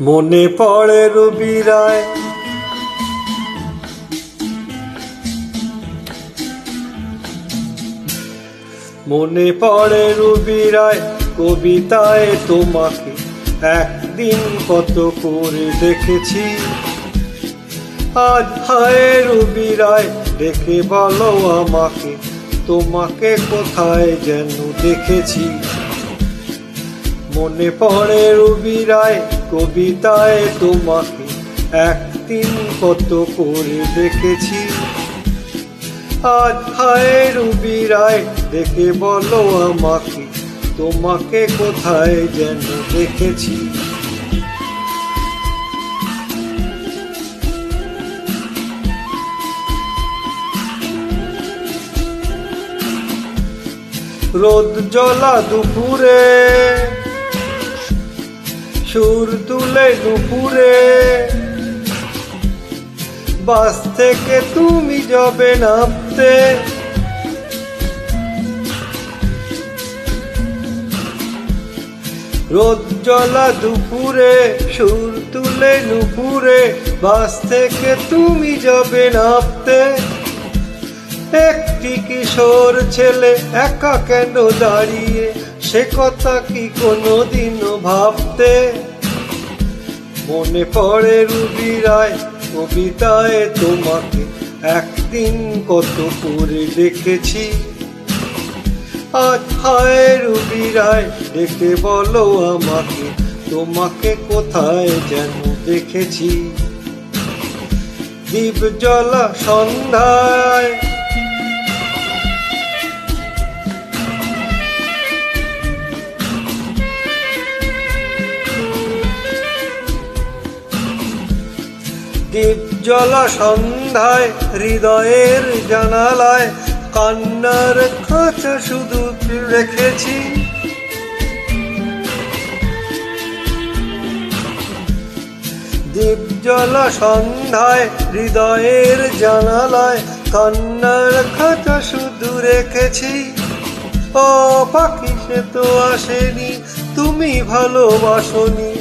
মনে পড়ে রবি রায়, মনে পড়ে রবি রায় কবিতায় তোমাকে একদিন কত করে দেখেছি। আজ হায় রবি রায় দেখে বলো আমাকে, তোমাকে কোথায় যেন দেখেছি। মনে পড়ে রবি রায় কবিতায় তোমাকে একদিন কত করে দেখেছি। আজ হায় রবি রায় দেখে বলো আমাকে, তোমাকে কোথায় যেন দেখেছি। রোদ জ্বলা দুপুরে, সুর তুলে দুপুরে, বাস থেকে তুমি যাবে নামতে। রোদ জ্বলা দুপুরে, সুর তুলে নুপুরে, বাস থেকে তুমি যাবে নামতে। একটি কিশোর ছেলে একা কেন দাঁড়িয়ে, সে কথা কি কোনোদিনও ভাবতে। মনে পড়ে রবি রায় কবিতায় তোমাকে একদিন কত করে দেখেছি। আজ হায় রবি রায় ডেকে বলো আমাকে, তোমাকে কোথায় যেন দেখেছি। দীপ জ্বলা সন্ধ্যায়, দীপ জ্বলা সন্ধ্যায়, হৃদয়ের জানালায় কান্নার খাঁচা শুধু রেখেছি। দীপ জ্বলা সন্ধ্যায়, হৃদয়ের জানালায় কান্নার খাঁচা শুধু রেখেছি। ও পাখি সে তো আসেনি, তুমি ভালোবাসনি,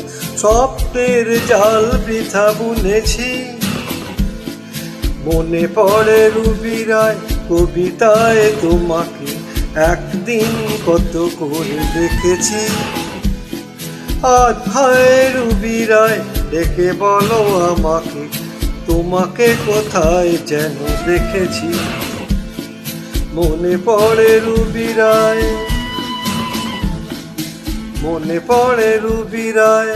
স্বপ্নের জাল বৃথা বুনেছি। মনে পড়ে রবি রায় কবিতায় তোমাকে একদিন কত করে দেখেছি। আজ হায় রবি রায় ডেকে বলো আমাকে, তোমাকে কোথায় যেন দেখেছি। মনে পড়ে রবি রায়, মনে পড়ে রবি রায়।